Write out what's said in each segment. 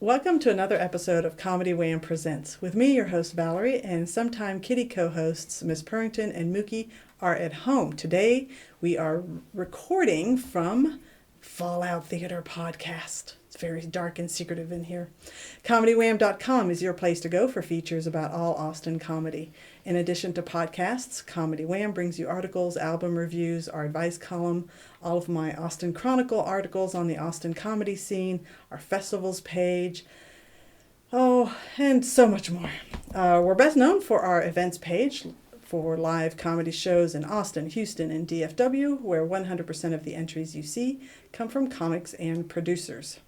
Welcome to another episode of Comedy Wham Presents. With me, your host Valerie, and sometime kitty co-hosts Miss Purrington and Mookie are at home. Today, we are recording from Fallout Theater Podcast. It's very dark and secretive in here. ComedyWham.com is your place to go for features about all Austin comedy. In addition to podcasts, Comedy Wham brings you articles, album reviews, our advice column, all of my Austin Chronicle articles on the Austin comedy scene, our festivals page, and so much more. We're best known for our events page for live comedy shows in Austin, Houston, and DFW, where 100% of the entries you see come from comics and producers.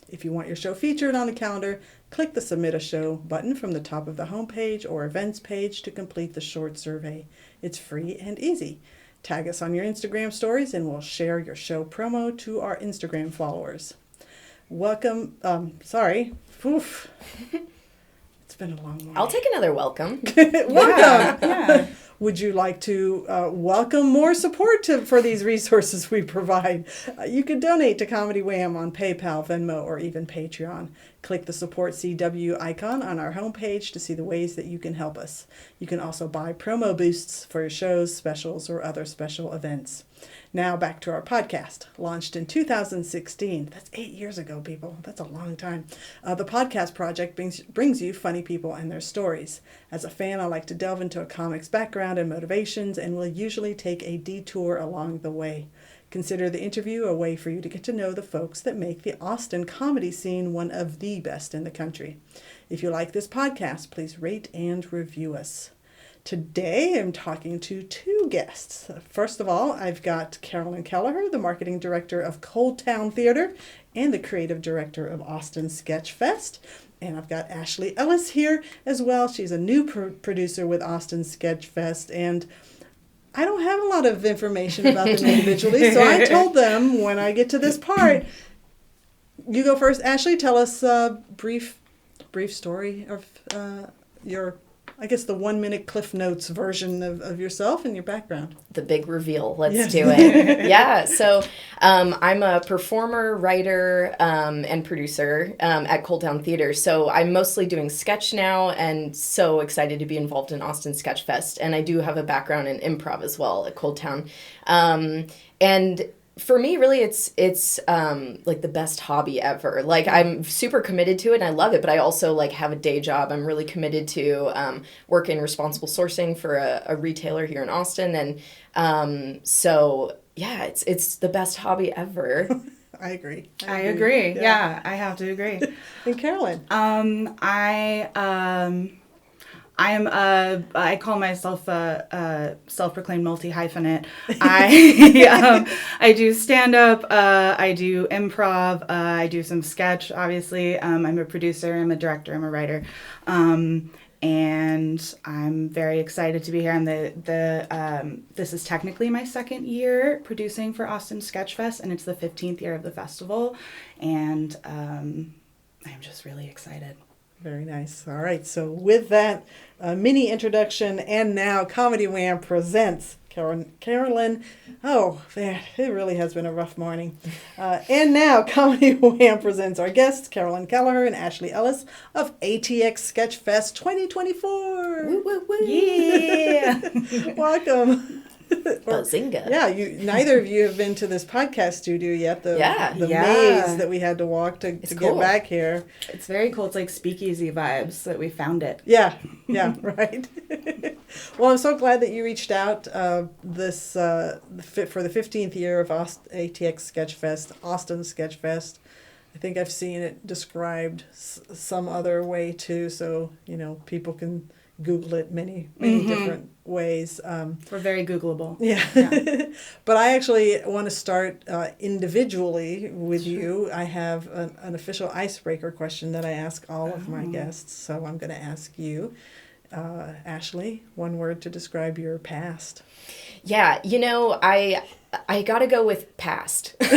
If you want your show featured on the calendar, click the Submit a Show button from the top of the homepage or events page to complete the short survey. It's free and easy. Tag us on your Instagram stories and we'll share your show promo to our Instagram followers. Welcome. Oof. It's been a long morning. I'll take another welcome. Welcome. Yeah. Would you like to welcome more support for these resources we provide? You can donate to Comedy Wham on PayPal, Venmo, or even Patreon. Click the Support CW icon on our homepage to see the ways that you can help us. You can also buy promo boosts for your shows, specials, or other special events. Now back to our podcast. Launched in 2016. That's 8 years ago, people. That's a long time. The podcast project brings you funny people and their stories. As a fan, I like to delve into a comic's background and motivations and will usually take a detour along the way. Consider the interview a way for you to get to know the folks that make the Austin comedy scene one of the best in the country. If you like this podcast, please rate and review us. Today, I'm talking to two guests. First of all, I've got Carolyn Kelleher, the marketing director of Cold Town Theater and the creative director of Austin Sketch Fest. And I've got Ashley Ellis here as well. She's a new producer with Austin Sketch Fest. And I don't have a lot of information about them individually, so I told them when I get to this part, you go first. Ashley, tell us a brief story of your, I guess, the 1 minute Cliff Notes version of yourself and your background. The big reveal. Let's do it. Yeah. So I'm a performer, writer, and producer at Cold Town Theater. So I'm mostly doing sketch now and so excited to be involved in Austin Sketch Fest. And I do have a background in improv as well at Cold Town. And for me, really, it's like the best hobby ever. Like, I'm super committed to it and I love it, but I also like have a day job. I'm really committed to work in responsible sourcing for a retailer here in Austin. And so, yeah, it's the best hobby ever. I agree. I agree. Yeah, I have to agree. And Carolyn? I call myself a self-proclaimed multi-hyphenate. I do stand-up, I do improv, I do some sketch, obviously. I'm a producer, I'm a director, I'm a writer. And I'm very excited to be here. This is technically my second year producing for Austin Sketch Fest, and it's the 15th year of the festival. And I'm just really excited. Very nice. All right. So with that mini introduction, and now Comedy Wham presents Carolyn. Oh, man, it really has been a rough morning. And now Comedy Wham presents our guests, Carolyn Kelleher and Ashley Ellis of ATX Sketch Fest 2024. Woo, woo, woo. Yeah. Welcome. Bazinga. Yeah, neither of you have been to this podcast studio yet. The maze that we had to walk to cool. get back here. It's very cool. It's like speakeasy vibes that we found it. Yeah, right. Well, I'm so glad that you reached out for the 15th year of ATX Sketch Fest, Austin Sketch Fest. I think I've seen it described some other way too, so people can Google it many different ways. We're very Googleable. Yeah. But I actually want to start individually with you. I have an official icebreaker question that I ask all of my guests. So I'm going to ask you, Ashley, one word to describe your past. Yeah, I gotta go with past. Nobody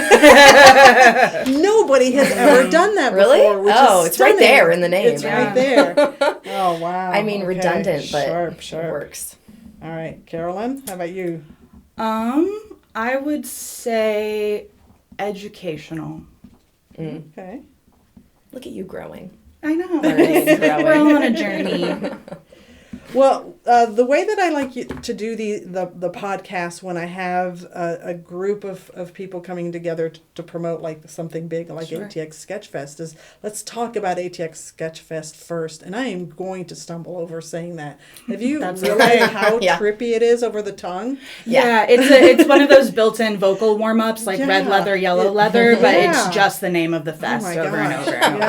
has ever done that really? before. Which is it's right there in the name. It's right there. Oh, wow. I mean, okay. Redundant, but sharp. It works. All right, Carolyn, how about you? I would say educational. Okay. Look at you growing. I know. Growing. We're all on a journey. Well, the way that I like to do the podcast when I have a group of people coming together to promote like something big like ATX Sketchfest is let's talk about ATX Sketchfest first. And I am going to stumble over saying that. Have you realized how trippy it is over the tongue? Yeah, it's one of those built-in vocal warm-ups like red leather, yellow leather, but it's just the name of the fest over and over and over.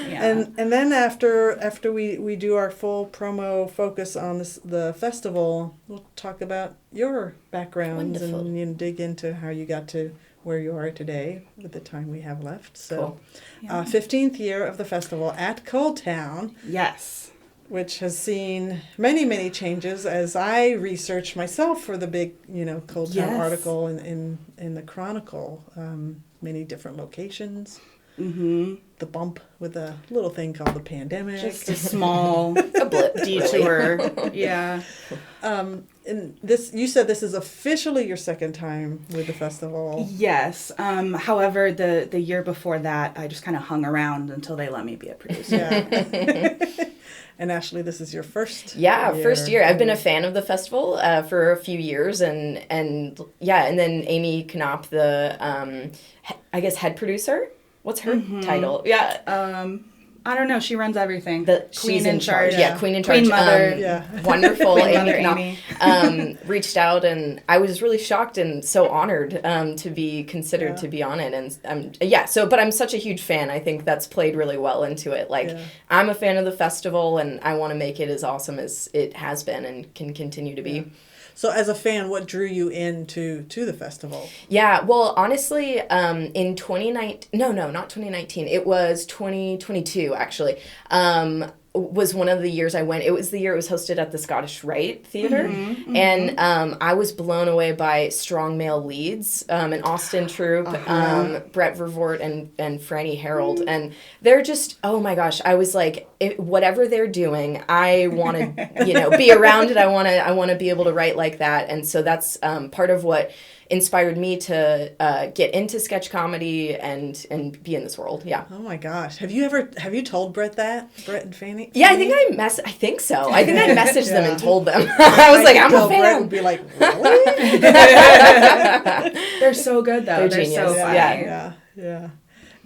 Yeah. And then after we do our full promo focus on the festival, we'll talk about your backgrounds and dig into how you got to where you are today with the time we have left. So, cool. 15th year of the festival at Cold Town. Yes. Which has seen many, many changes as I researched myself for the big, Cold Town article in the Chronicle. Many different locations. Mm-hmm. The bump with a little thing called the pandemic. Just a small detour. Yeah. And you said this is officially your second time with the festival. Yes. However, the year before that, I just kind of hung around until they let me be a producer. Yeah. And Ashley, this is your first first year. I've been a fan of the festival for a few years, and then Amy Knopp, the head producer. What's her title? Yeah. I don't know. She runs everything. She's in charge. Yeah, Queen in charge. Queen Mother. Wonderful. Queen Mother Amy. Reached out, and I was really shocked and so honored to be considered to be on it. And but I'm such a huge fan. I think that's played really well into it. I'm a fan of the festival, and I want to make it as awesome as it has been and can continue to be. Yeah. So as a fan, what drew you into the festival? Yeah, well, honestly, in 2019, not 2019, it was 2022, actually, was one of the years I went. It was the year it was hosted at the Scottish Rite Theatre, and I was blown away by strong male leads, an Austin troupe, Brett Vervoort and Franny Harold, and they're just, oh my gosh, I was like, whatever they're doing, I want to, be around it. I want to be able to write like that, and so that's part of what inspired me to get into sketch comedy and be in this world. Yeah. Oh my gosh. Have you told Brett and Fanny? Yeah, I think so. I think I messaged them and told them. I was like, I'm a fan. Brett would be like, really? They're so good though. They're genius. So funny. Yeah.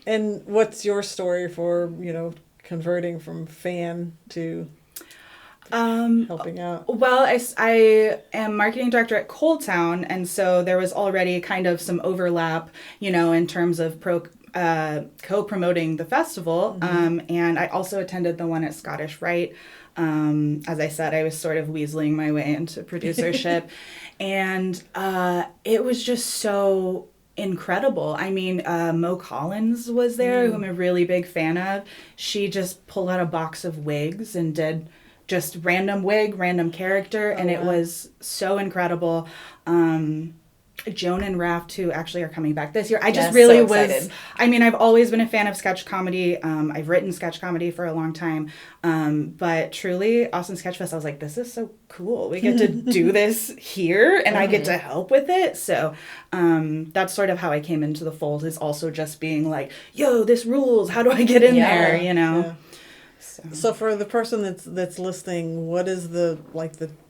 And what's your story for, converting from fan to helping out? Well, I am marketing director at Cold Town, and so there was already kind of some overlap, in terms of co-promoting the festival. And I also attended the one at Scottish Rite. As I said, I was sort of weaseling my way into producership, and it was just so incredible. I mean, Mo Collins was there, who I'm a really big fan of. She just pulled out a box of wigs and did just random wig, random character, and it was so incredible. Joan and Raft, who actually are coming back this year. I just really was, I've always been a fan of sketch comedy. I've written sketch comedy for a long time. But truly, Austin Sketchfest, I was like, this is so cool. We get to do this here, and I get to help with it. So that's sort of how I came into the fold, is also just being like, yo, this rules. How do I get in there, Yeah. So for the person that's listening, what is the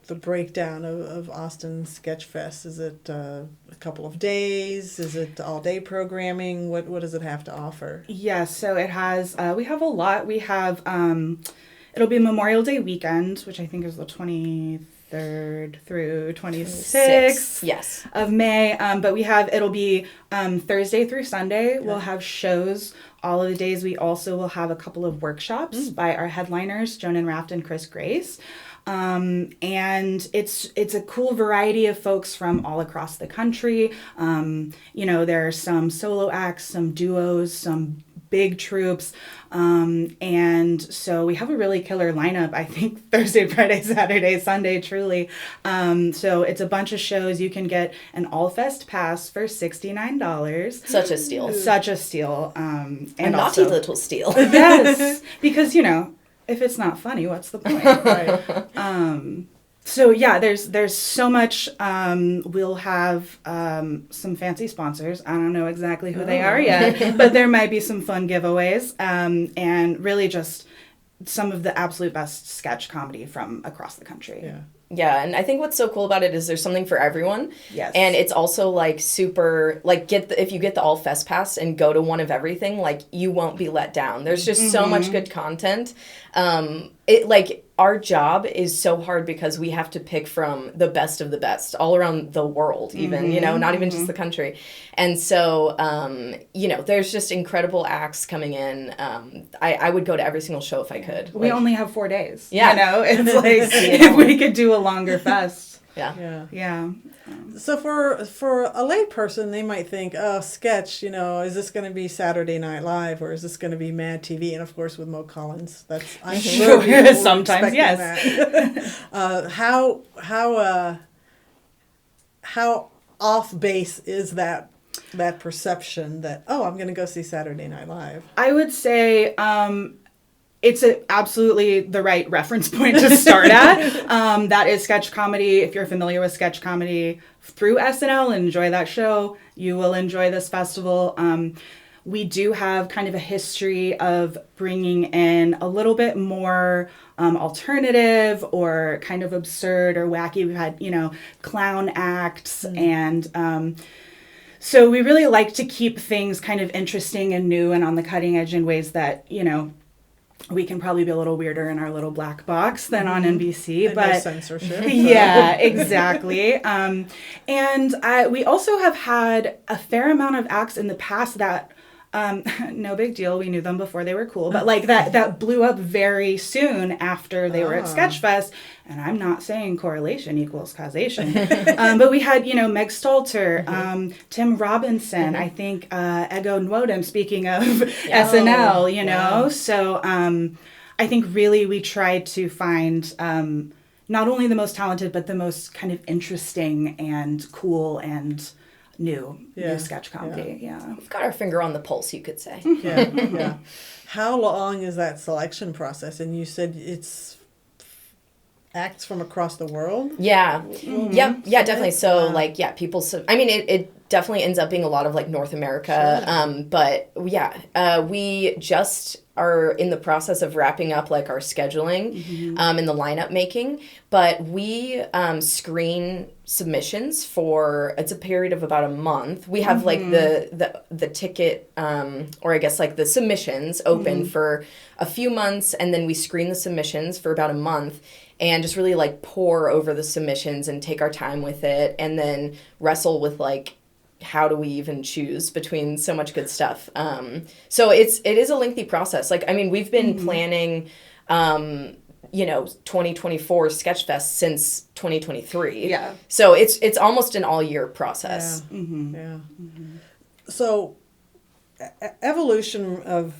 breakdown of Austin Sketchfest? Is it a couple of days? Is it all day programming? What does it have to offer? Yeah, so it has we have a lot. We have it'll be Memorial Day weekend, which I think is the 23rd through 26th of May. But it'll be Thursday through Sunday. Yeah. We'll have shows all of the days. We also will have a couple of workshops by our headliners, Joan and Raft and Chris Grace. And it's a cool variety of folks from all across the country. There are some solo acts, some duos, some big troops. And so we have a really killer lineup, I think, Thursday, Friday, Saturday, Sunday, truly. So it's a bunch of shows. You can get an All-Fest pass for $69. Such a steal. Such a steal. And a naughty little steal. Yes, because, if it's not funny, what's the point? Right. So yeah, there's so much. We'll have some fancy sponsors. I don't know exactly who they are yet, but there might be some fun giveaways, and really just some of the absolute best sketch comedy from across the country. Yeah. Yeah, and I think what's so cool about it is there's something for everyone. Yes. And it's also like super, like if you get the All Fest Pass and go to one of everything, like you won't be let down. There's just so much good content. Our job is so hard because we have to pick from the best of the best all around the world, even, not even just the country. And so, there's just incredible acts coming in. I would go to every single show if I could. We only have 4 days. Yeah. It's like if we could do a longer fest. Yeah. So for a lay person, they might think, oh, sketch, is this going to be Saturday Night Live or is this going to be Mad TV? And of course, with Mo Collins, I'm sure people sometimes, yes. That. How off base is that perception that, oh, I'm going to go see Saturday Night Live? I would say it's absolutely the right reference point to start at. That is sketch comedy. If you're familiar with sketch comedy through SNL and enjoy that show, you will enjoy this festival. We do have kind of a history of bringing in a little bit more alternative or kind of absurd or wacky. We've had, clown acts and... So we really like to keep things kind of interesting and new and on the cutting edge in ways that, we can probably be a little weirder in our little black box than on NBC, and but no censorship. Yeah, exactly. And we also have had a fair amount of acts in the past that no big deal. We knew them before they were cool, but like that blew up very soon after they were at Sketchfest. And I'm not saying correlation equals causation, but we had, Meg Stalter, Tim Robinson, I think Ego Nwodum, speaking of SNL, So I think really we tried to find not only the most talented, but the most kind of interesting and cool and new sketch comedy. Yeah. We've got our finger on the pulse, you could say. Yeah. How long is that selection process? And you said it's acts from across the world? Yeah. Yep. Yeah, definitely. So people, it definitely ends up being a lot of like North America. Sure. But we just are in the process of wrapping up like our scheduling and the lineup making. But we screen submissions for, it's a period of about a month. We have like the ticket, or I guess like the submissions open for a few months, and then we screen the submissions for about a month and just really like pour over the submissions and take our time with it, and then wrestle with like, how do we even choose between so much good stuff? So it is a lengthy process. Like, we've been planning, 2024 Sketchfest since 2023. Yeah. So it's almost an all year process. Yeah. So evolution of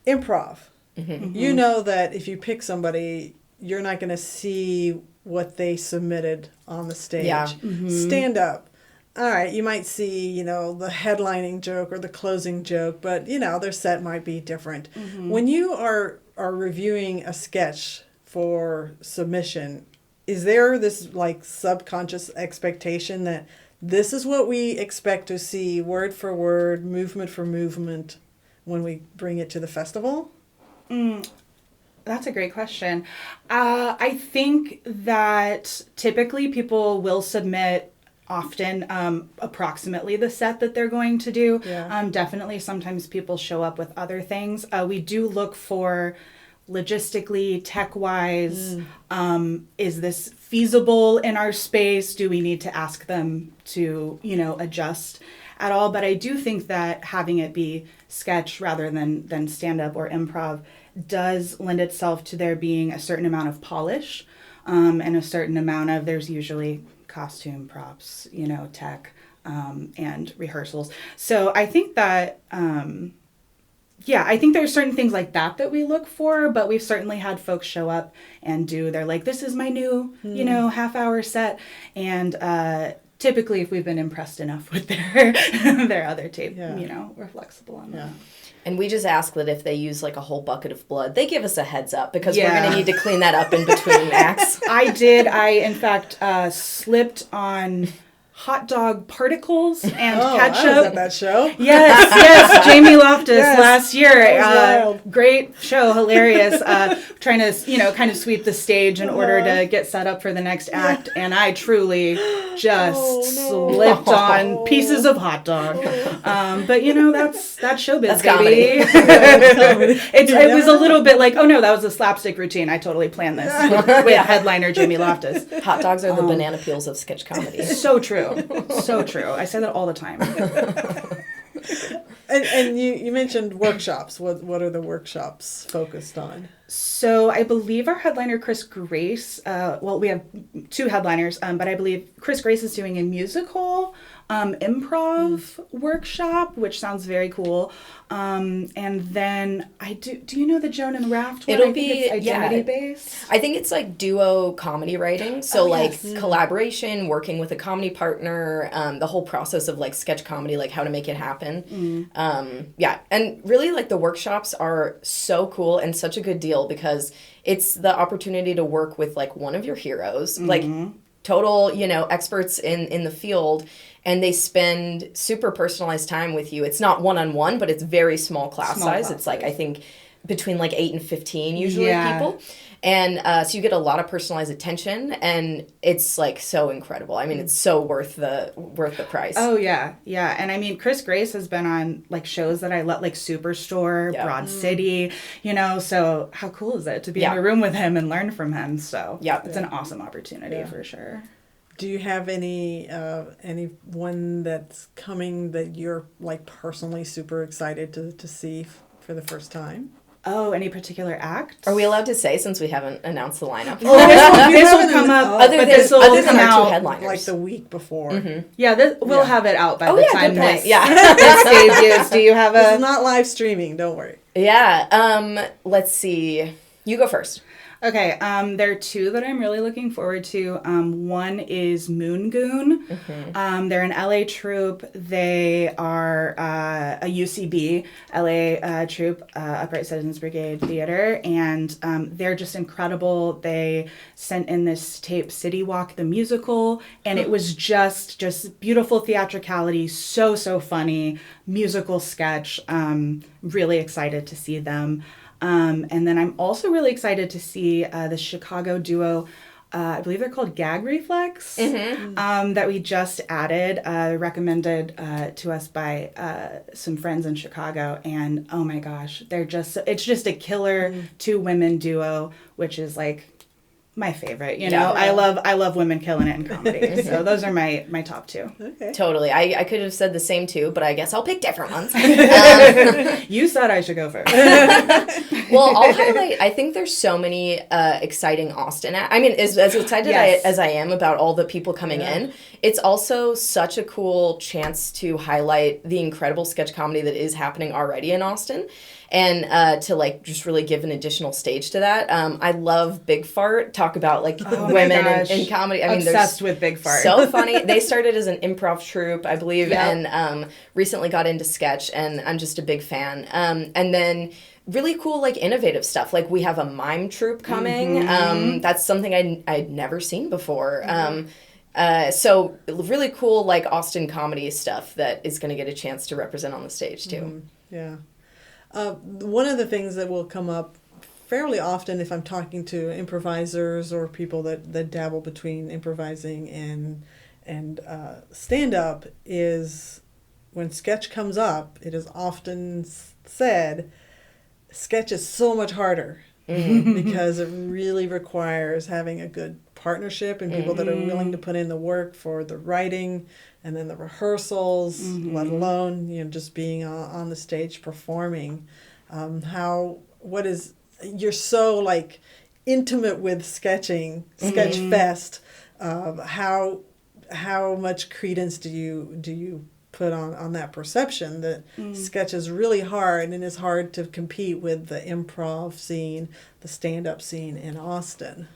improv. You know that if you pick somebody, you're not going to see what they submitted on the stage. Yeah. Stand up. All right, you might see, the headlining joke or the closing joke, but, their set might be different. When you are reviewing a sketch for submission, is there this, like, subconscious expectation that this is what we expect to see word for word, movement for movement when we bring it to the festival? That's a great question. I think that typically people will submit often approximately the set that they're going to do. Yeah. Definitely sometimes people show up with other things. We do look for logistically, tech-wise, is this feasible in our space? Do we need to ask them to, adjust at all? But I do think that having it be sketch rather than stand-up or improv does lend itself to there being a certain amount of polish and a certain amount of, there's usually costume, props, tech, and rehearsals. So I think that, I think there's certain things like that we look for, but we've certainly had folks show up and they're like, this is my new, half-hour set. And typically, if we've been impressed enough with their other tape, we're flexible on that. And we just ask that if they use like a whole bucket of blood, they give us a heads up because we're going to need to clean that up in between acts. I in fact slipped on hot dog particles and ketchup. I was at that show. Yes, Jamie Loftus last year. That was wild. Great show, hilarious. Trying to, kind of sweep the stage in order to get set up for the next act, and I truly just slipped on pieces of hot dog. But that's showbiz, that's baby. It was a little bit like, oh no, that was a slapstick routine. I totally planned this with headliner Jamie Loftus. Hot dogs are the banana peels of sketch comedy. So true. So true. I say that all the time. And you mentioned workshops. What are the workshops focused on? So I believe our headliner, Chris Grace, we have two headliners, but I believe Chris Grace is doing a musical improv workshop, which sounds very cool. And then do you know the Joan and Raft one? It'll be identity based. I think it's like duo comedy writing. So collaboration, working with a comedy partner, the whole process of like sketch comedy, like how to make it happen. And really like the workshops are so cool and such a good deal because it's the opportunity to work with like one of your heroes, like total, experts in the field, and they spend super personalized time with you. It's not one-on-one, but it's very small class size. It's like, I think between like 8 and 15 usually people. And so you get a lot of personalized attention, and it's like so incredible. I mean, it's so worth the price. Oh yeah. And I mean, Chris Grace has been on like shows that I love, like Superstore, Broad City. So how cool is it to be in a room with him and learn from him? So it's an awesome opportunity for sure. Do you have any one that's coming that you're like personally super excited to see for the first time? Oh, any particular act? Are we allowed to say since we haven't announced the lineup? This will come up. Other than our two headliners, like the week before. Yeah, we'll have it out by the time this this debuts. Do you have a? This is not live streaming. Don't worry. Yeah. Let's see. You go first. Okay, there are two that I'm really looking forward to. One is Moon Goon. They're an LA troupe. They are a UCB LA troupe, Upright Citizens Brigade Theater, and they're just incredible. They sent in this tape, City Walk the Musical, and it was just beautiful theatricality, so funny, musical sketch. Really excited to see them. And then I'm also really excited to see the Chicago duo, I believe they're called Gag Reflex, that we just added, recommended to us by some friends in Chicago. And oh my gosh, it's just a killer two women duo, which is like my favorite. I love women killing it in comedy. So those are my top two. Okay. Totally. I could have said the same two, but I guess I'll pick different ones. You said I should go first. Well, I'll highlight, I think there's so many exciting Austin. I mean, as excited as I am about all the people coming in, it's also such a cool chance to highlight the incredible sketch comedy that is happening already in Austin. And to like just really give an additional stage to that. I love Big Fart. Talk about like women in comedy. I mean, obsessed with Big Fart. So funny. They started as an improv troupe, I believe, and recently got into sketch. And I'm just a big fan. And then really cool, like innovative stuff. Like we have a mime troupe coming. That's something I'd never seen before. So really cool, like Austin comedy stuff that is going to get a chance to represent on the stage too. Yeah. One of the things that will come up fairly often if I'm talking to improvisers or people that dabble between improvising and stand-up is when sketch comes up, it is often said, sketch is so much harder because it really requires having a good partnership and people that are willing to put in the work for the writing and then the rehearsals, let alone just being on the stage performing. You're so like intimate with sketching, Sketch Fest. How much credence do you put on that perception that sketch is really hard and it's hard to compete with the improv scene, the stand-up scene in Austin?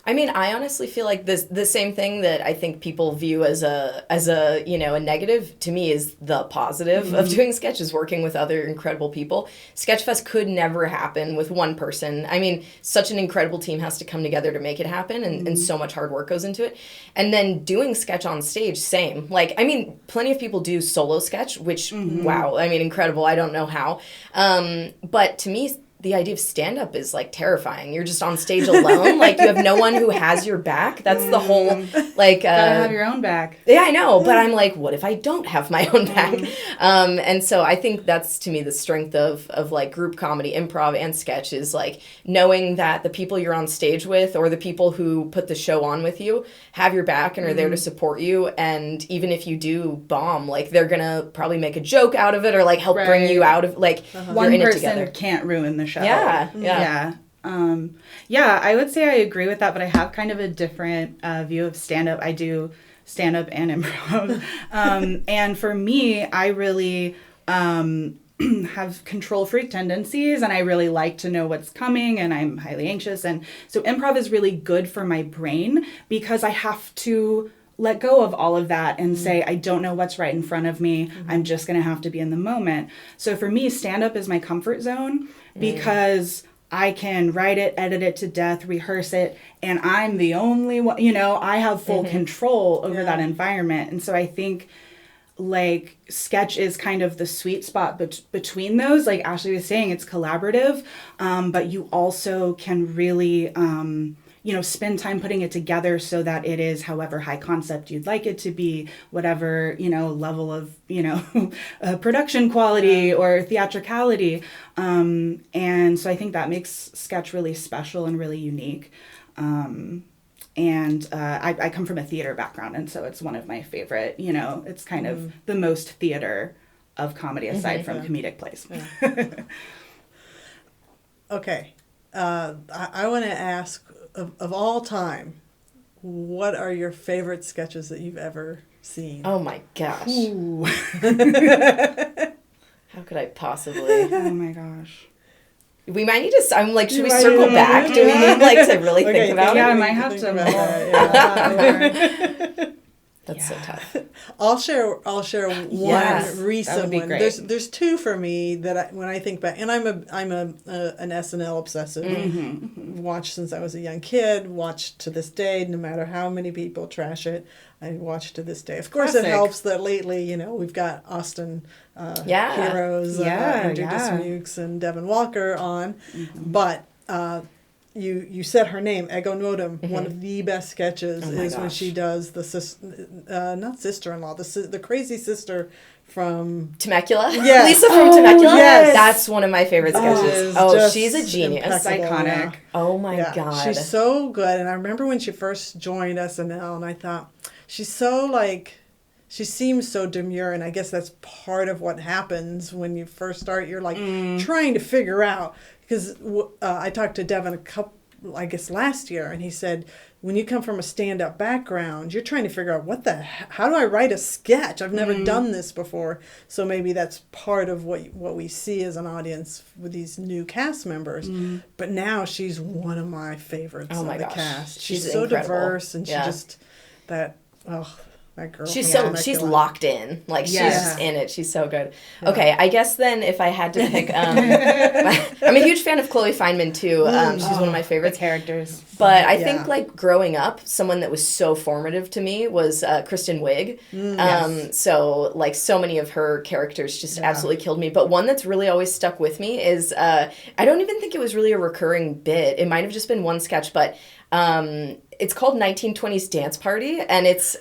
I mean, I honestly feel like the same thing that I think people view as a a negative, to me is the positive of doing sketches, working with other incredible people. Sketchfest could never happen with one person. I mean, such an incredible team has to come together to make it happen, and so much hard work goes into it. And then doing sketch on stage, same. Like, I mean, plenty of people do solo sketch, which, wow, I mean, incredible. I don't know how. But to me, the idea of stand-up is, like, terrifying. You're just on stage alone. Like, you have no one who has your back. That's the whole, like... Gotta have your own back. Yeah, I know. But I'm like, what if I don't have my own back? And so I think that's, to me, the strength of like, group comedy, improv, and sketch is, like, knowing that the people you're on stage with or the people who put the show on with you have your back and are there to support you. And even if you do bomb, like, they're going to probably make a joke out of it or, like, help bring you out of, like, one you're in it person together. can't ruin the show. Yeah. Yeah, I would say I agree with that, but I have kind of a different view of stand-up. I do stand-up and improv. And for me, I really have control freak tendencies, and I really like to know what's coming, and I'm highly anxious. And so improv is really good for my brain because I have to let go of all of that and say, I don't know what's right in front of me. I'm just going to have to be in the moment. So for me, stand-up is my comfort zone because I can write it, edit it to death, rehearse it, and I'm the only one, I have full control over that environment. And so I think, like, sketch is kind of the sweet spot between those. Like Ashley was saying, it's collaborative, but you also can really... spend time putting it together so that it is however high concept you'd like it to be, whatever, level of, production quality or theatricality. And so I think that makes sketch really special and really unique. I come from a theater background, and so it's one of my favorite, it's kind of the most theater of comedy aside from comedic plays. Yeah. Okay. I want to ask, of all time, what are your favorite sketches that you've ever seen? Oh my gosh. Ooh. How could I possibly? Oh my gosh. We might need to, I'm like, should we circle back? Do we need, like, to really think about yeah, it? I might have to. That's so tough. I'll share one recent be one. great. There's two for me that when I think back, and I'm an SNL obsessive. Watched since I was a young kid. Watched to this day, no matter how many people trash it. I watch to this day. Of course, Classic. It helps that lately, we've got Austin heroes, Andrew Dismukes and Devin Walker on, but. You said her name, Ego Nodum. One of the best sketches is when she does the not sister-in-law, the crazy sister from Temecula? Yes. Lisa from Temecula? Yes. That's one of my favorite sketches. She's a genius. Impeccable. Iconic. Oh my God. She's so good. And I remember when she first joined SNL, and I thought, she's so like... She seems so demure, and I guess that's part of what happens when you first start. You're like trying to figure out, because I talked to Devin last year, and he said, when you come from a stand-up background, you're trying to figure out how do I write a sketch? I've never done this before. So maybe that's part of what we see as an audience with these new cast members. But now she's one of my favorites of the cast. She's so incredible. Diverse, and she just that girl. She's locked in. Like, she's just in it. She's so good. Yeah. Okay, I guess then if I had to pick, I'm a huge fan of Chloe Fineman too. She's one of my favorite characters. But I think, like, growing up, someone that was so formative to me was Kristen Wiig. So, like, so many of her characters just absolutely killed me. But one that's really always stuck with me is, I don't even think it was really a recurring bit. It might have just been one sketch, but... it's called 1920s Dance Party, and it's,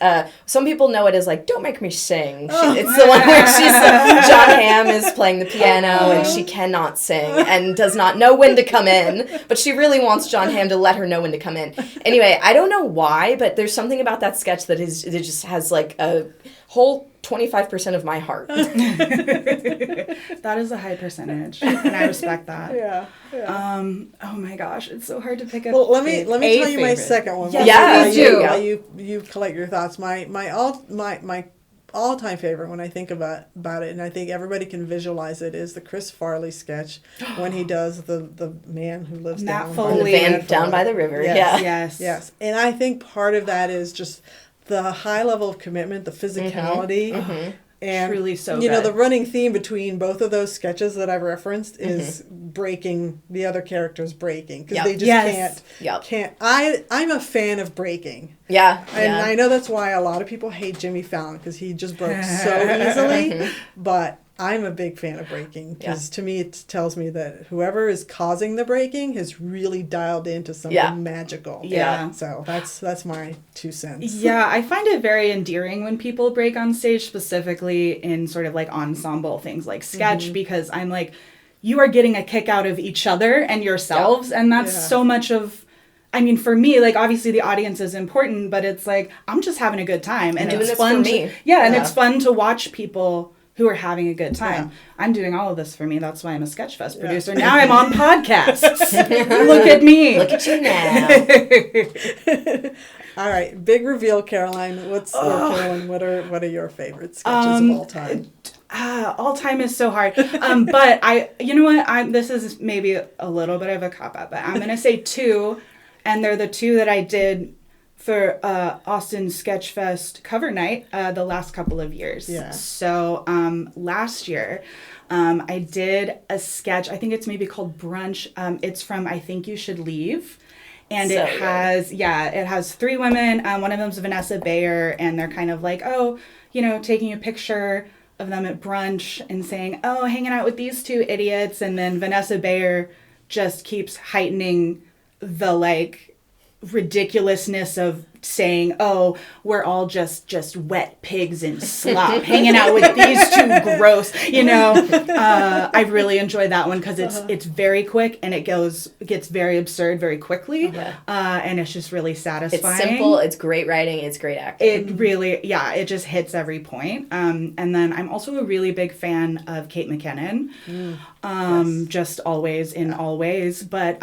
some people know it as, like, Don't Make Me Sing. It's the one where John Hamm is playing the piano, and she cannot sing, and does not know when to come in, but she really wants John Hamm to let her know when to come in. Anyway, I don't know why, but there's something about that sketch that it just has, like, a whole 25% of my heart. That is a high percentage, and I respect that. Yeah. Oh my gosh, it's so hard to pick up. Well, let me tell you my second one. Yeah, you collect your thoughts. My all-time favorite when I think about it, and I think everybody can visualize it, is the Chris Farley sketch when he does the man who lives Matt down Foley. Down by the river. Yes. Yeah. Yes. And I think part of that is just the high level of commitment, the physicality. And truly so you know, good. the running theme between both of those sketches that I've referenced is breaking, the other characters breaking, because they just can't. I'm a fan of breaking. Yeah. And I know that's why a lot of people hate Jimmy Fallon, because he just broke so easily. But I'm a big fan of breaking, because to me it tells me that whoever is causing the breaking has really dialed into something magical. Yeah. So that's my 2 cents. Yeah, I find it very endearing when people break on stage, specifically in sort of like ensemble things like sketch, because I'm like, you are getting a kick out of each other and yourselves, and that's so much of, I mean, for me, like, obviously the audience is important, but it's like, I'm just having a good time, and it's fun and it's fun to watch people who are having a good time. Yeah. I'm doing all of this for me. That's why I'm a Sketchfest producer. Now I'm on podcasts. Look at me. Look at you now. All right, big reveal, Caroline. Carolyn, what are your favorite sketches of all time? All time is so hard. But you know what? This is maybe a little bit of a cop-out, but I'm going to say 2, and they're the 2 that I did for Austin Sketchfest cover night the last couple of years. Yeah. So last year, I did a sketch. I think it's maybe called Brunch. It's from I Think You Should Leave. And so it has 3 women. One of them's Vanessa Bayer, and they're kind of like, taking a picture of them at brunch and saying, hanging out with these 2 idiots. And then Vanessa Bayer just keeps heightening the ridiculousness of saying, we're all just wet pigs and slop hanging out with these 2 gross, I really enjoy that one because it's very quick and it gets very absurd very quickly. And it's just really satisfying. It's simple, it's great writing, it's great acting. It really, it just hits every point. And then I'm also a really big fan of Kate McKinnon. Just always in all ways, but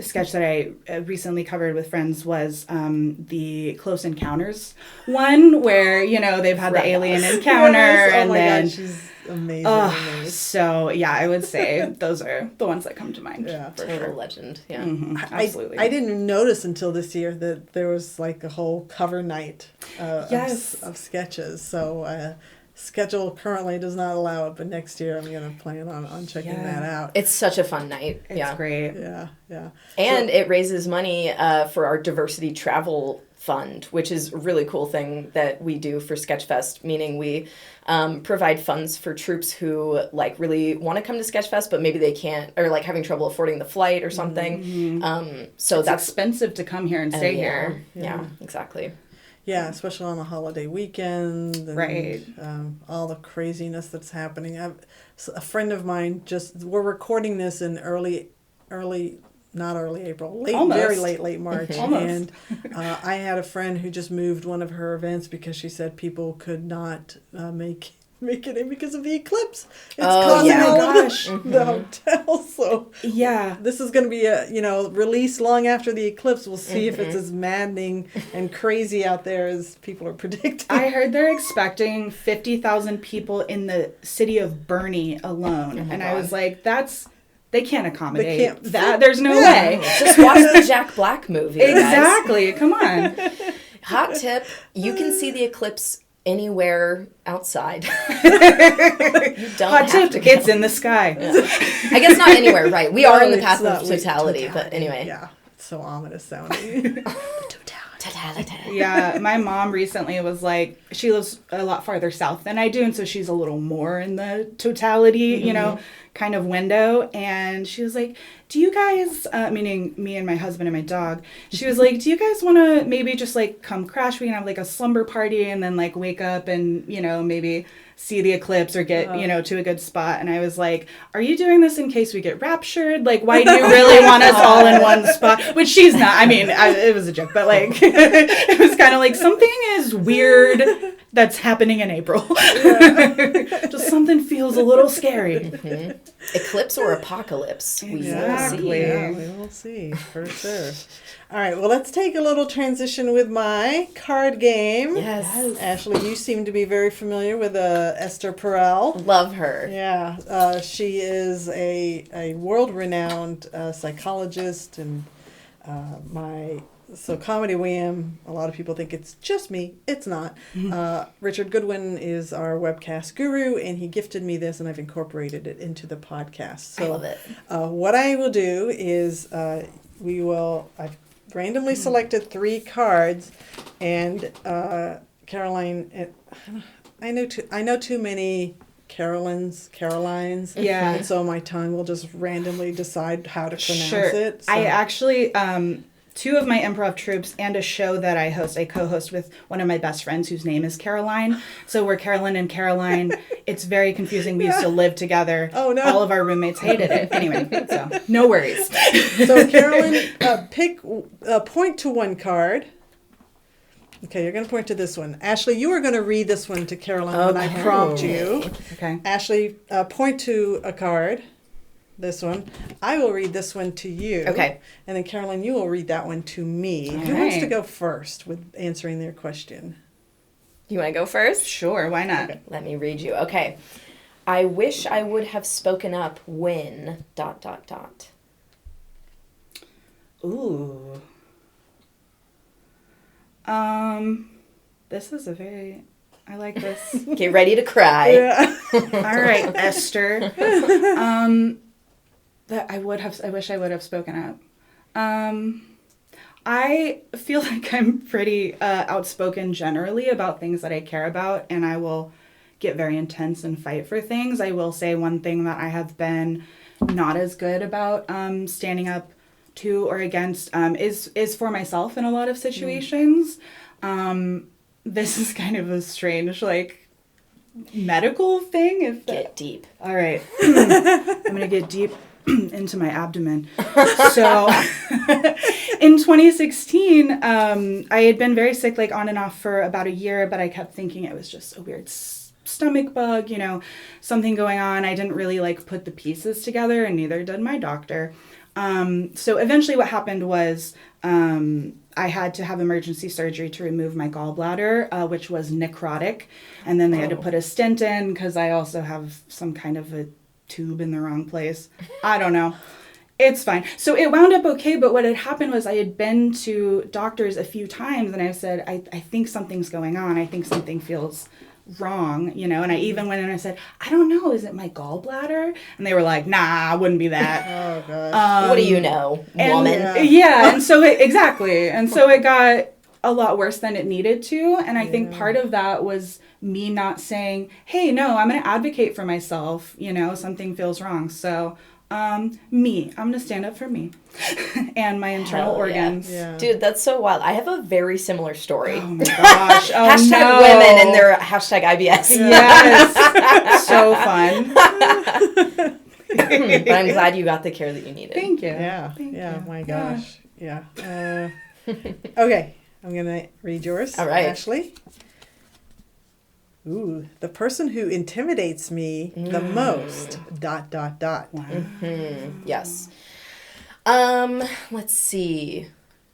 sketch that I recently covered with friends was the Close Encounters one, where they've had the alien encounter, and then she's amazing. So I would say those are the ones that come to mind. For sure. Legend. Absolutely. I didn't notice until this year that there was like a whole cover night of sketches. So schedule currently does not allow it, but next year I'm going to plan on checking that out. It's such a fun night. It's great. Yeah. And it raises money for our diversity travel fund, which is a really cool thing that we do for Sketchfest, meaning we provide funds for troops who really want to come to Sketchfest, but maybe they can't, or having trouble affording the flight or something. So it's expensive to come here and stay here. Yeah, exactly. Yeah, especially on a holiday weekend. And, right. All the craziness that's happening. A friend of mine we're recording this in not early April, very late March. And I had a friend who just moved one of her events because she said people could not make it in because of the eclipse. It's causing the hotel. So this is going to be released long after the eclipse. We'll see if it's as maddening and crazy out there as people are predicting. I heard they're expecting 50,000 people in the city of Bernie alone, and I was like, they can't accommodate that. There's no way. Just watch the Jack Black movie. Exactly. Guys. Come on. Hot tip: you can see the eclipse anywhere outside. You don't have to go. It's in the sky. I guess not anywhere, right? We are in the path of totality, but anyway. Yeah, it's so ominous sounding. Totality. Yeah, my mom recently was like, she lives a lot farther south than I do, and so she's a little more in the totality, kind of window. And she was like, do you guys, meaning me and my husband and my dog, she was like, do you guys want to maybe just come crash? We can have a slumber party and then wake up and, maybe see the eclipse or get, to a good spot. And I was like, are you doing this in case we get raptured? Why do you really want us all in one spot? Which she's not. I mean, it was a joke, but it was kind of something is weird that's happening in April. Just something feels a little scary. eclipse or apocalypse. Exactly. We will see. Yeah, we will see, for sure. All right, well, let's take a little transition with my card game. Yes. Ashley, you seem to be very familiar with Esther Perel. Love her. Yeah, she is a world-renowned psychologist, and so Comedy Wham, a lot of people think it's just me. It's not. Richard Goodwin is our webcast guru, and he gifted me this, and I've incorporated it into the podcast. So I love it. what I will do is I've randomly selected 3 cards, and Caroline, I know too many Carolines. Yeah. And so my tongue will just randomly decide how to pronounce it. So. I actually, 2 of my improv troupes and a show that I co-host with one of my best friends whose name is Caroline. So we're Carolyn and Caroline. It's very confusing. We used to live together. Oh, no. All of our roommates hated it. Anyway, so no worries. So Carolyn, point to one card. Okay, you're going to point to this one. Ashley, you are going to read this one to Caroline when I prompt you. Okay. Ashley, point to a card. This one. I will read this one to you. Okay. And then Caroline, you will read that one to me. All Who wants to right. go first with answering their question? You want to go first? Sure, why not? Okay. Let me read you. Okay. I wish I would have spoken up when ... Ooh. This is I like this. Get ready to cry. Yeah. All right, Esther. I wish I would have spoken up. I feel like I'm pretty outspoken generally about things that I care about, and I will get very intense and fight for things. I will say one thing that I have been not as good about standing up to or against is for myself in a lot of situations. This is kind of a strange, medical thing. Get deep. All right. I'm going to get deep into my abdomen. So in 2016, I had been very sick, on and off for about a year, but I kept thinking it was just a weird stomach bug, something going on. I didn't really put the pieces together, and neither did my doctor. So eventually what happened was I had to have emergency surgery to remove my gallbladder, which was necrotic. And then they had to put a stent in because I also have some kind of a tube in the wrong place. I don't know. It's fine. So it wound up okay, but what had happened was I had been to doctors a few times, and I said, I think something's going on. I think something feels wrong, and I even went in and I said, I don't know, is it my gallbladder? And they were like, nah, it wouldn't be that. Oh, gosh. What do you know, woman? And so exactly. And so it got a lot worse than it needed to. And I think part of that was me not saying, hey, no, I'm going to advocate for myself. Something feels wrong. So I'm going to stand up for me and my internal organs. Yeah. Dude, that's so wild. I have a very similar story. Oh my gosh. Oh, hashtag women and their hashtag IBS. Yes. So fun. But I'm glad you got the care that you needed. Thank you. Yeah. Thank Yeah. you. My gosh. Yeah. Okay. I'm going to read yours. All right. Ashley. Ooh, the person who intimidates me the most, ... Wow. Yes. Let's see.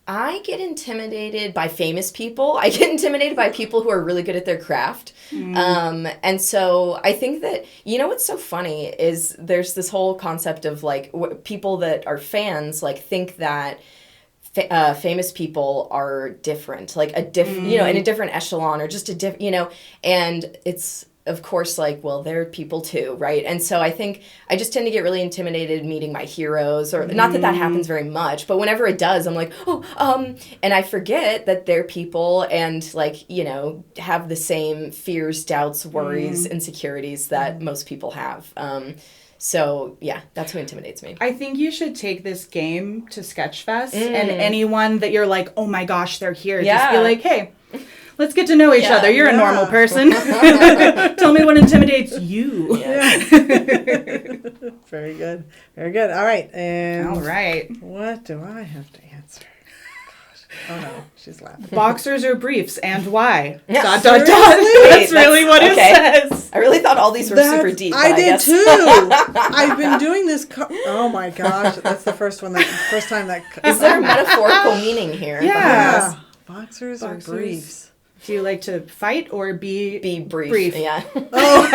I get intimidated by famous people. I get intimidated by people who are really good at their craft. And so I think that, what's so funny is there's this whole concept of people that are fans think that famous people are different, in a different echelon or just a different, and it's of course well, they're people too, right? And so I think I just tend to get really intimidated meeting my heroes, or not that happens very much, but whenever it does, I'm like, and I forget that they're people and have the same fears, doubts, worries, insecurities that most people have. So, yeah, that's who intimidates me. I think you should take this game to Sketchfest, and anyone that you're like, oh my gosh, they're here. Yeah. Just be like, hey, let's get to know each other. You're a normal Yeah. person. Tell me what intimidates you. Yeah. Very good. Very good. All right. And All right. what do I have to answer? Oh, no. She's laughing. Boxers or briefs, and why? ... Yeah. That's really what okay. it says. I really thought all these were super deep. I did guess. too. I've been doing this. Oh my gosh, that's the first time that. Is there a metaphorical meaning here? Yeah. Boxers or briefs? Do you like to fight or be brief? Yeah. Oh.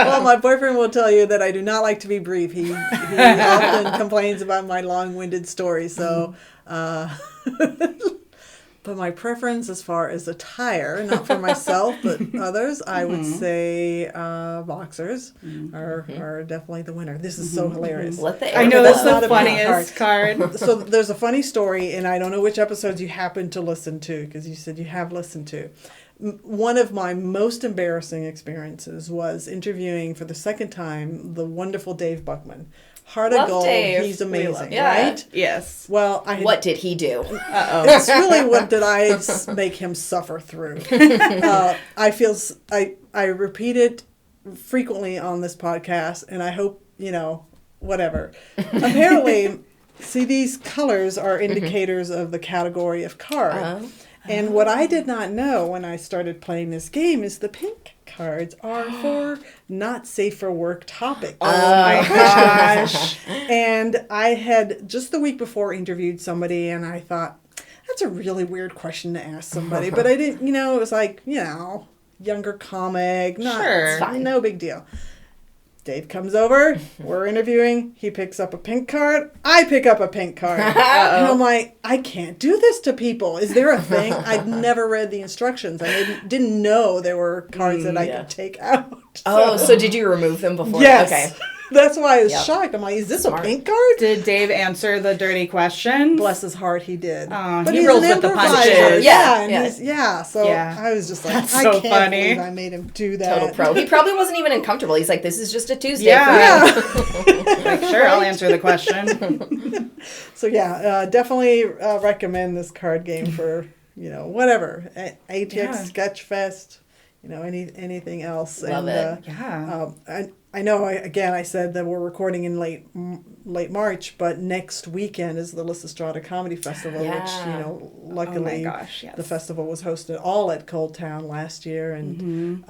Well, my boyfriend will tell you that I do not like to be brief. He often complains about my long-winded stories. So, but my preference as far as attire, not for myself but others, I would say boxers are definitely the winner. This is so hilarious. I know that's the funniest card. So there's a funny story, and I don't know which episodes you happen to listen to, because you said you have listened to. One of my most embarrassing experiences was interviewing for the second time the wonderful Dave Buckman. Heart of Gold, he's amazing, right? Yes. Well, what did he do? It's really what did I make him suffer through. I repeat it frequently on this podcast, and I hope, whatever. Apparently, see, these colors are indicators of the category of card. And what I did not know when I started playing this game is the pink cards are for not safe for work topics. Oh my gosh. And I had just the week before interviewed somebody, and I thought, that's a really weird question to ask somebody. But I didn't, it was like, younger comic, no big deal. Dave comes over, we're interviewing, he picks up a pink card, I pick up a pink card. And I'm like, I can't do this to people. Is there a thing? I'd never read the instructions. I didn't know there were cards that I could take out. So did you remove them before? Yes. Okay. That's why I was shocked. I'm like, is this a pink card? Did Dave answer the dirty question? Bless his heart, he did. Oh, but he rolls with the punches. So I was just like, That's I so can't funny. believe I made him do that. Total pro. He probably wasn't even uncomfortable. He's like, this is just a Tuesday for me. Like, sure, I'll answer the question. So definitely recommend this card game for, whatever. ATX, Sketchfest, anything else. Love it. I know, I said that we're recording in late March, but next weekend is the Lysistrata Comedy Festival, which, luckily the festival was hosted all at Cold Town last year, and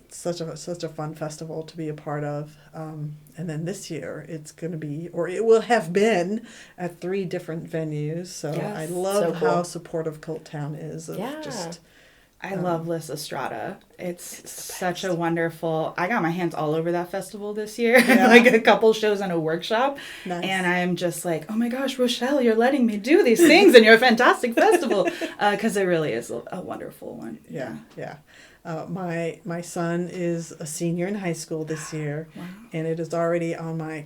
such a fun festival to be a part of. And then this year it's going to be, or it will have been, at 3 different venues. So I love how supportive Cold Town is of just... I love Lysistrata. It's such a wonderful... I got my hands all over that festival this year. Like a couple shows and a workshop. Nice. And I'm just like, oh my gosh, Rochelle, you're letting me do these things and you're a fantastic festival. Because it really is a wonderful one. Yeah. My son is a senior in high school this year. Wow. And it is already on my...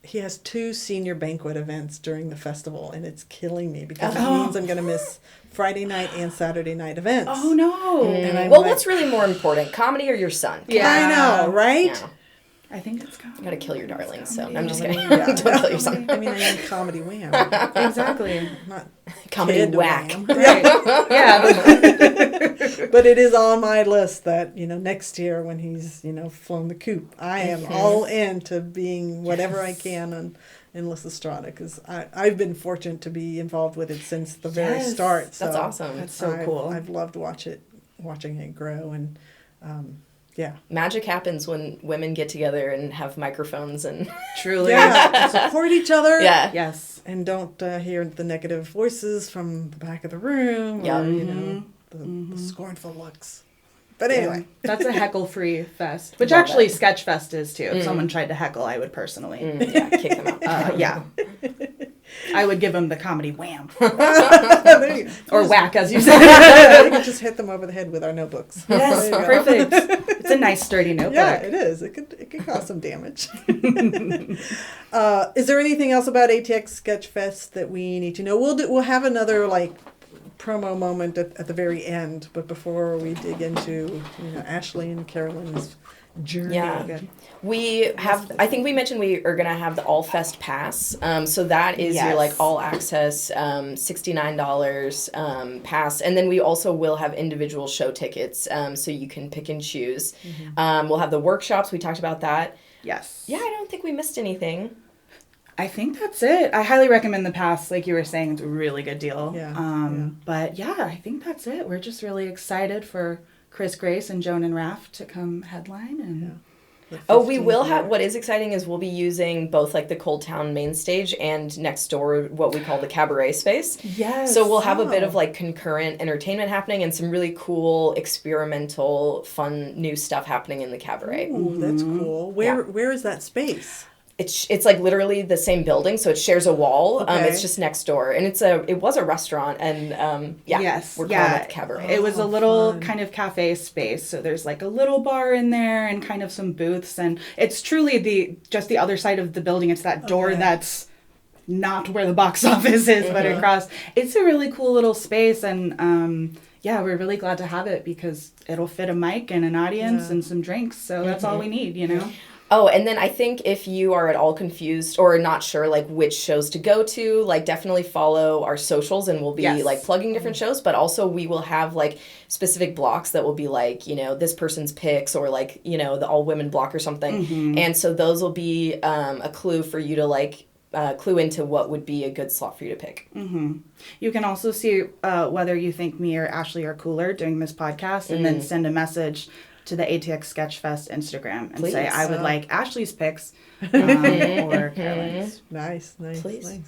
He has 2 senior banquet events during the festival, and it's killing me because it means I'm going to miss Friday night and Saturday night events. Oh, no. And what's really more important, comedy or your son? Yeah. I know, right? Yeah. I think it's comedy. You gotta kill your darling, so I'm just kidding. Don't kill your son. I am comedy wham. Exactly. Not comedy whack. Right. But it is on my list that, next year when he's, flown the coop, I am all in to being whatever I can in Lysistrata, because I've been fortunate to be involved with it since the very start. So that's awesome. That's so cool. I've loved watching it grow, and magic happens when women get together and have microphones and truly support each other. Yes, and don't hear the negative voices from the back of the room, or the scornful looks. But anyway, that's a heckle-free fest, which actually Sketchfest is too. If someone tried to heckle, I would personally kick them out. I would give them the comedy wham. Or whack, as you said. We could just hit them over the head with our notebooks. Yes, perfect. It's a nice sturdy notebook. Yeah, it is. It could cause some damage. Is there anything else about ATX Sketchfest that we need to know? We'll have another promo moment at the very end, but before we dig into Ashley and Carolyn's journey. We have, I think we mentioned we are going to have the All Fest Pass. So that is your all access $69 pass. And then we also will have individual show tickets, so you can pick and choose. We'll have the workshops. We talked about that. Yes. Yeah, I don't think we missed anything. I think that's it. I highly recommend the pass. Like you were saying, it's a really good deal. But I think that's it. We're just really excited for Chris Grace and Joan and Raft to come headline. And Oh, we will have, what is exciting is we'll be using both like the Cold Town main stage and next door what we call the cabaret space. Yes. So we'll have a bit of like concurrent entertainment happening and some really cool, experimental, fun, new stuff happening in the cabaret. Ooh, that's cool. Where is that space? It's like literally the same building, so it shares a wall. Okay. It's just next door, and it was a restaurant, and we're calling it the cabaret. It was a little kind of cafe space, so there's like a little bar in there and kind of some booths, and it's truly just the other side of the building. It's that door that's not where the box office is, but across. It's a really cool little space, and we're really glad to have it because it'll fit a mic and an audience and some drinks, so that's all we need, you know. Oh, and then I think if you are at all confused or not sure, like, which shows to go to, like, definitely follow our socials and we'll be, like, plugging different shows. But also we will have, like, specific blocks that will be, like, you know, this person's picks or, like, you know, the all-women block or something. Mm-hmm. And so those will be a clue for you to, like, clue into what would be a good slot for you to pick. Mm-hmm. You can also see whether you think me or Ashley are cooler doing this podcast and then send a message to the ATX Sketchfest Instagram and say, I would like Ashley's picks or Carolyn's. Nice. Please.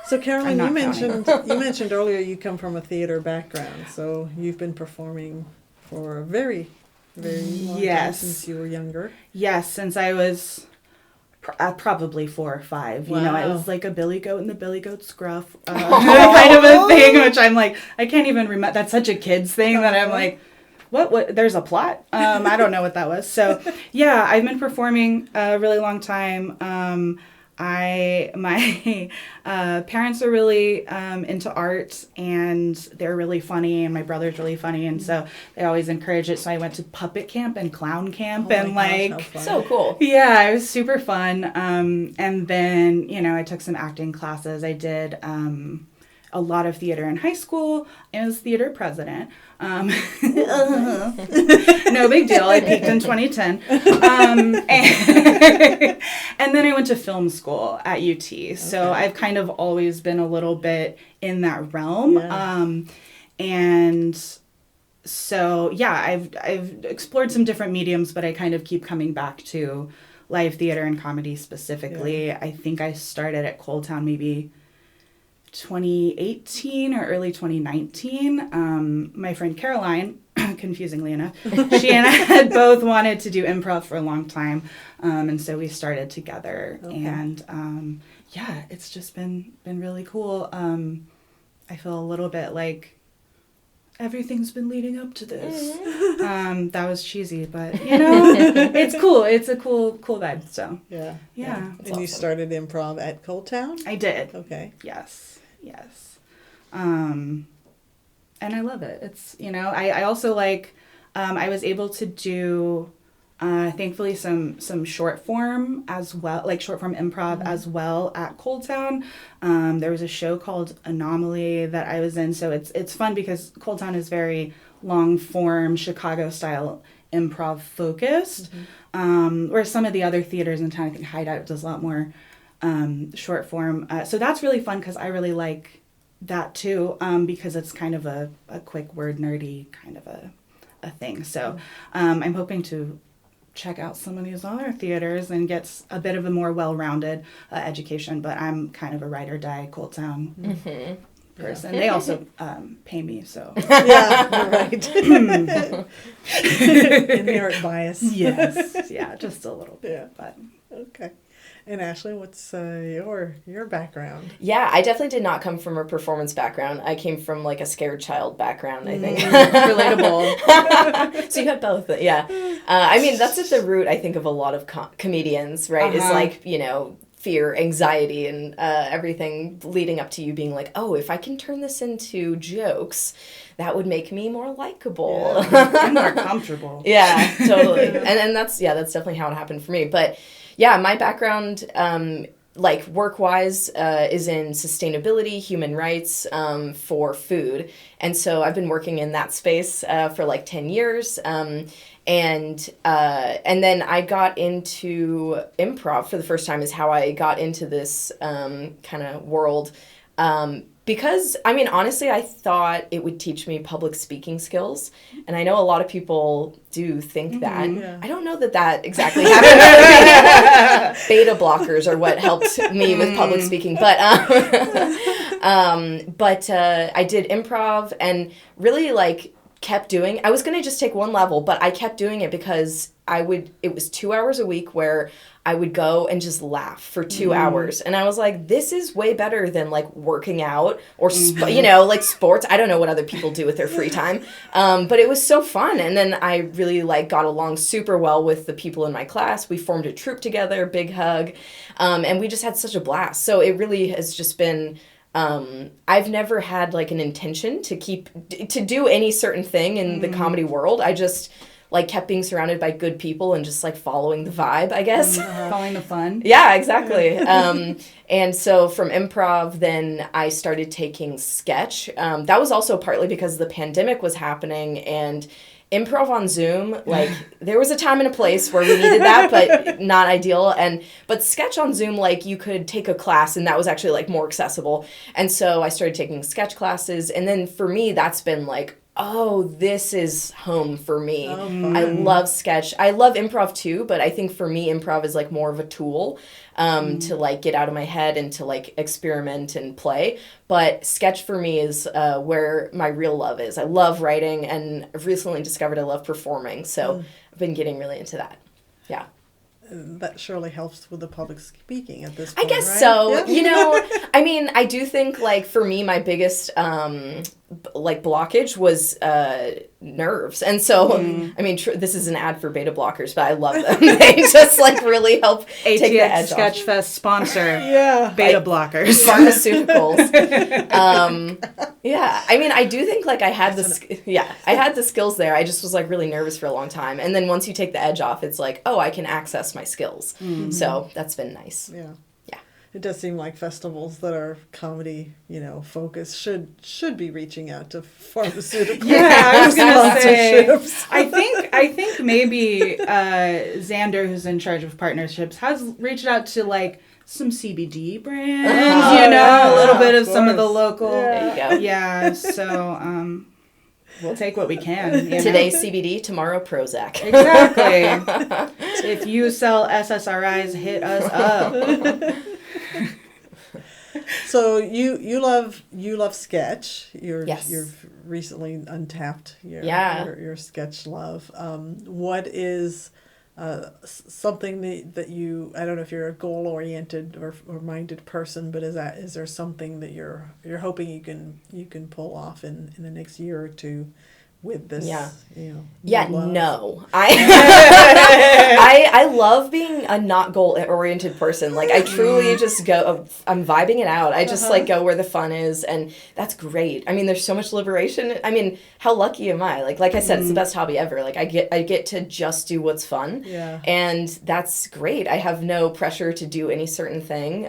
So Carolyn, you mentioned earlier you come from a theater background, so you've been performing for a very, very long time since you were younger. Yes, since I was probably 4 or 5. Wow. You know, it was like a billy goat and the billy goat scruff kind of a thing, which I'm like, I can't even remember. That's such a kid's thing that I'm like, what? There's a plot? I don't know what that was. So, yeah, I've been performing a really long time. My parents are really into art, and they're really funny, and my brother's really funny, and so they always encourage it. So I went to puppet camp and clown camp, so cool. Yeah, it was super fun. And then, you know, I took some acting classes. I did a lot of theater in high school. I was theater president. No big deal. I peaked in 2010. And then I went to film school at UT. So I've kind of always been a little bit in that realm. Yeah. And so, yeah, I've explored some different mediums, but I kind of keep coming back to live theater and comedy specifically. Yeah. I think I started at Cold Town maybe 2018 or early 2019. My friend Caroline, confusingly enough, she and I had both wanted to do improv for a long time, and so we started together. And it's just been really cool. I feel a little bit like everything's been leading up to this. That was cheesy, but you know, it's cool. It's a cool vibe. So yeah. And awesome. You started improv at Cold Town? I did. Okay. Yes. And I love it. It's, you know, I also like, I was able to do, thankfully some short form as well, like short form improv as well at Cold Town. There was a show called Anomaly that I was in. So it's fun because Cold Town is very long form Chicago style improv focused. Whereas some of the other theaters in town, I think Hideout does a lot more short form. So that's really fun because I really like that too, because it's kind of a quick word nerdy kind of a thing. So I'm hoping to check out some of these other theaters and get a bit of a more well-rounded education, but I'm kind of a ride or die Cold Town person. They also pay me, so. Yeah, right. Inherent bias. Yes. Yeah, just a little bit. Yeah. But. Okay. And Ashley, what's your background? Yeah, I definitely did not come from a performance background. I came from like a scared child background, I think. Relatable. So you had both, yeah. I mean, that's at the root, I think, of a lot of comedians, right? Is like, you know, fear, anxiety, and everything leading up to you being like, oh, if I can turn this into jokes, that would make me more likable. Yeah. And more comfortable. Yeah, totally. And that's definitely how it happened for me. But yeah, my background, like work-wise, is in sustainability, human rights, for food. And so I've been working in that space for like 10 years. And then I got into improv for the first time is how I got into this kind of world. Because, I mean, honestly, I thought it would teach me public speaking skills. And I know a lot of people do think that. Yeah. I don't know that exactly happened. Beta blockers are what helped me with public speaking. But I did improv and really, like, kept doing. I was going to just take one level, but I kept doing it because it was 2 hours a week where I would go and just laugh for 2 hours. And I was like, this is way better than like working out or, like sports. I don't know what other people do with their free time. But it was so fun. And then I really like got along super well with the people in my class. We formed a troupe together, big hug. And we just had such a blast. So it really has just been, I've never had like an intention to do any certain thing in the comedy world. I just like kept being surrounded by good people and just like following the vibe, I guess. Following the fun. Yeah, exactly. And so from improv, then I started taking sketch. That was also partly because the pandemic was happening and improv on Zoom, like there was a time and a place where we needed that, but not ideal. But sketch on Zoom, like you could take a class and that was actually like more accessible. And so I started taking sketch classes. And then for me, that's been like, oh, this is home for me. I love sketch. I love improv too, but I think for me, improv is like more of a tool to like get out of my head and to like experiment and play. But sketch for me is where my real love is. I love writing and I've recently discovered I love performing. So I've been getting really into that. Yeah. That surely helps with the public speaking at this point, I guess right? so. Yep. I mean, I do think like for me, my biggest like blockage was nerves. And so, I mean, this is an ad for beta blockers, but I love them. They just like really help take the edge off. ATX Sketchfest sponsor. Yeah. Beta blockers. Pharmaceuticals. Yeah. I mean, I do think like I had the skills there. I just was like really nervous for a long time. And then once you take the edge off, it's like, oh, I can access my skills. So that's been nice. Yeah. Yeah. It does seem like festivals that are comedy, focused should be reaching out to pharmaceutical. Yeah, I was gonna say. sponsorships. I think maybe Xander, who's in charge of partnerships, has reached out to like some CBD brands. A little bit of some of the local. There you go. Yeah. So we'll take what we can. Today CBD, tomorrow Prozac. Exactly. If you sell SSRIs, hit us up. So you love sketch. You've recently untapped your sketch love. What is something that you, I don't know if you're a goal oriented or minded person, but is there something that you're hoping you can pull off in the next year or two with this? No. I love being a not goal oriented person. Like I truly just go, I'm vibing it out. I just like go where the fun is, and that's great. I mean, there's so much liberation. I mean, how lucky am I? Like I said, it's the best hobby ever. Like I get to just do what's fun. Yeah. And that's great. I have no pressure to do any certain thing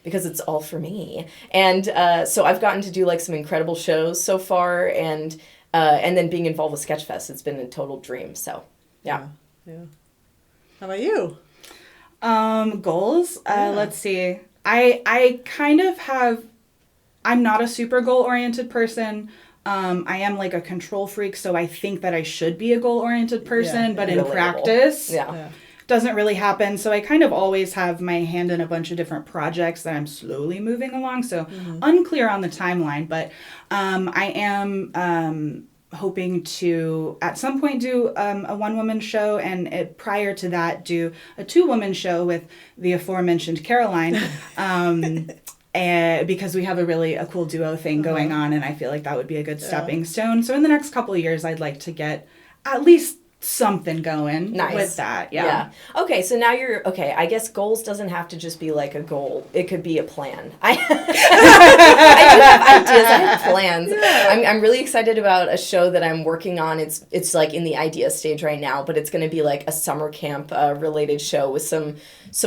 because it's all for me. And so I've gotten to do like some incredible shows so far, and then being involved with Sketchfest, it's been a total dream. So, yeah. How about you? Goals? Let's see. I kind of have, I'm not a super goal-oriented person. I am like a control freak, so I think that I should be a goal-oriented person, but in practice, doesn't really happen. So I kind of always have my hand in a bunch of different projects that I'm slowly moving along. So unclear on the timeline, but I am hoping to at some point do a one-woman show, and prior to that do a two-woman show with the aforementioned Caroline. Because we have a cool duo thing going on, and I feel like that would be a good stepping stone. So in the next couple of years, I'd like to get at least something going with that. Yeah. Okay, so now I guess goals doesn't have to just be like a goal. It could be a plan. I do have ideas. I have plans. Yeah. I'm really excited about a show that I'm working on. It's like in the idea stage right now, but it's going to be like a summer camp related show with some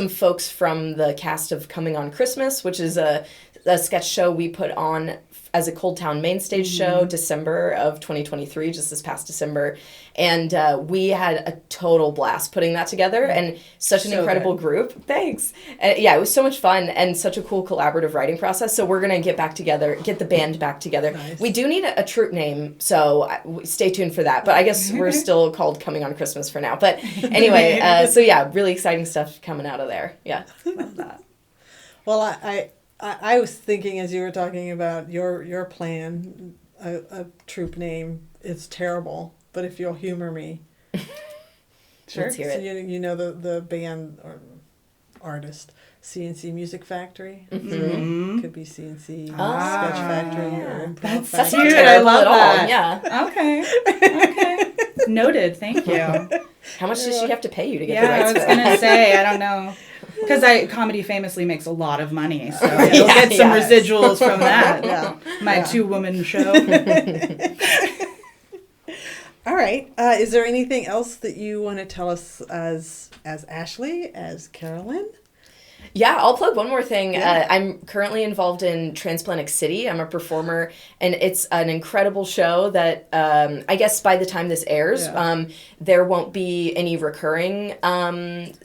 folks from the cast of Coming on Christmas, which is a a sketch show we put on as a Cold Town main stage show, December of 2023, just this past December. And we had a total blast putting that together, and such an incredible group. Thanks. Yeah, it was so much fun and such a cool collaborative writing process. So we're going to get back together, get the band back together. Nice. We do need a troupe name, so stay tuned for that. But I guess we're still called Coming on Christmas for now. But anyway, so yeah, really exciting stuff coming out of there. Yeah. Love that. Well, I was thinking as you were talking about your plan, a troupe name is terrible, but if you'll humor me. Sure. Let's hear it. So you know the band or artist, CNC Music Factory? Mm-hmm. Could be CNC Sketch Factory or Improv That's Factory. cute. I love that. Yeah. Okay. Noted. Thank you. How much does she have to pay you to get the rights? I was going to say, I don't know. Because comedy famously makes a lot of money, so you'll get some residuals from that. My 2-woman show. All right. Is there anything else that you want to tell us as Ashley, as Carolyn? Yeah, I'll plug one more thing. Yeah. I'm currently involved in Transplantic City. I'm a performer, and it's an incredible show that I guess by the time this airs, there won't be any recurring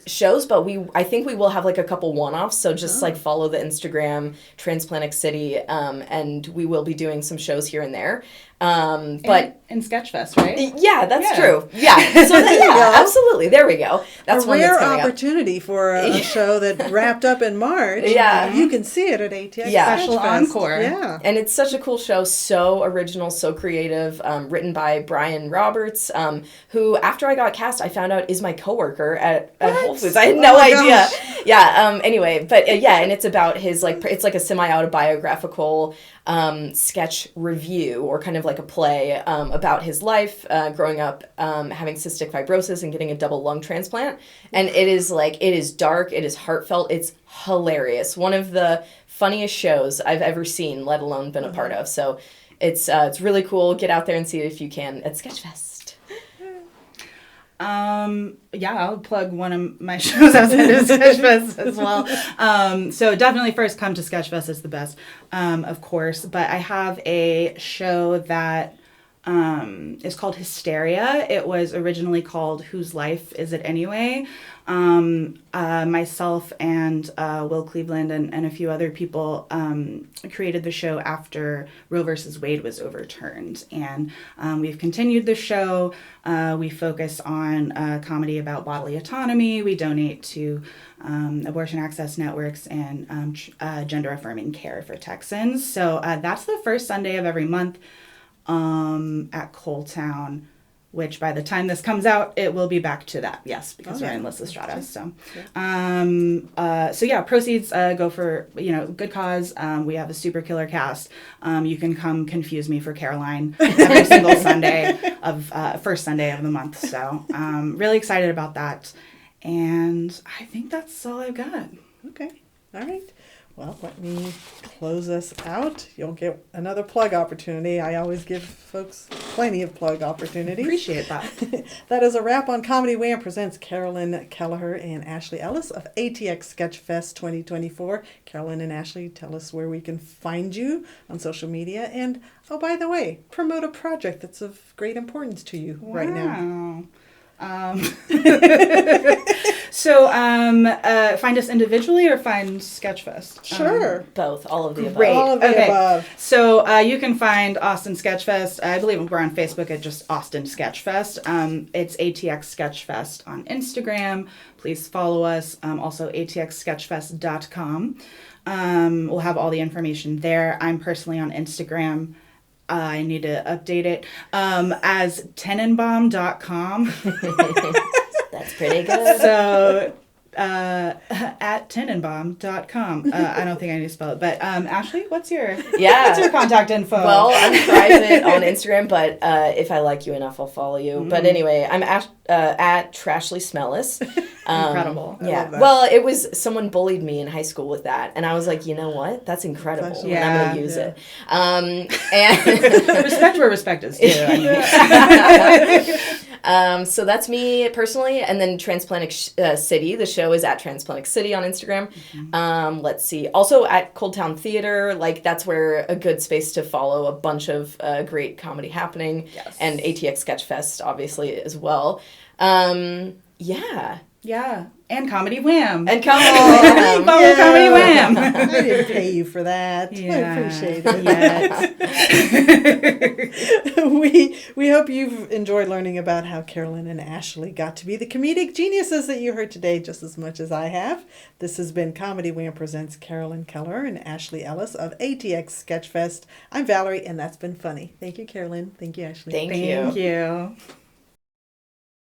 shows, but I think we will have like a couple one-offs. So just like follow the Instagram Transplantic City, and we will be doing some shows here and there. But in Sketchfest, right? Yeah, that's true. Yeah, so absolutely. There we go. That's a one rare that's coming opportunity for a show that wrapped up in March. Yeah, you can see it at ATX. Special encore. Yeah, and it's such a cool show, so original, so creative. Written by Brian Roberts, who after I got cast, I found out is my coworker at Whole Foods. I had no idea. Gosh. Yeah. Anyway, but and it's about his it's like a semi-autobiographical sketch review, or kind of like a play about his life growing up, having cystic fibrosis and getting a double lung transplant. And it is dark, it is heartfelt, it's hilarious. One of the funniest shows I've ever seen, let alone been a part of. So it's really cool. Get out there and see it if you can at Sketchfest. I'll plug one of my shows outside of Sketchfest as well. So definitely first come to Sketchfest, is the best, of course. But I have a show that is called Hysteria. It was originally called Whose Life Is It Anyway? Myself and Will Cleveland and a few other people created the show after Roe versus Wade was overturned. And we've continued the show. We focus on comedy about bodily autonomy. We donate to abortion access networks and gender-affirming care for Texans. So that's the first Sunday of every month at Cold Town, which by the time this comes out, it will be back to that. Yes, because we're in Lysistrata. So, proceeds go for, good cause. We have a super killer cast. You can come confuse me for Caroline every single first Sunday of the month. So, really excited about that. And I think that's all I've got. Okay. All right. Well, let me close us out. You'll get another plug opportunity. I always give folks plenty of plug opportunities. Appreciate that. That is a wrap on Comedy Wham presents Carolyn Kelleher and Ashley Ellis of ATX Sketchfest 2024. Carolyn and Ashley, tell us where we can find you on social media. And, oh, by the way, promote a project that's of great importance to you right now. So, find us individually or find Sketchfest? Sure. Both. All of the above. Great. All of the above. So, you can find Austin Sketchfest. I believe we're on Facebook at just Austin Sketchfest. It's ATX Sketchfest on Instagram. Please follow us. Also, atxsketchfest.com. We'll have all the information there. I'm personally on Instagram. I need to update it as tenenbaum.com. That's pretty good. So, at tenenbaum.com. I don't think I need to spell it, but Ashley, what's your contact info? Well, I'm private on Instagram, but if I like you enough, I'll follow you. But anyway, I'm at Trashly Smellis. Incredible. Yeah. Well, it was someone bullied me in high school with that, and I was like, you know what? That's incredible. And I'm going to use it. And respect where respect is due. So that's me personally. And then Transplantic City. The show is at Transplantic City on Instagram. Let's see. Also at Cold Town Theater. Like, that's where a good space to follow a bunch of great comedy happening. Yes. And ATX Sketchfest, obviously, as well. Yeah, and Comedy Wham. And Comedy Wham. Follow Comedy Wham. I didn't pay you for that. Yeah. I appreciate it. We hope you've enjoyed learning about how Carolyn and Ashley got to be the comedic geniuses that you heard today just as much as I have. This has been Comedy Wham presents Carolyn Kelleher and Ashley Ellis of ATX Sketchfest. I'm Valerie, and that's been funny. Thank you, Carolyn. Thank you, Ashley. Thank you. Thank you.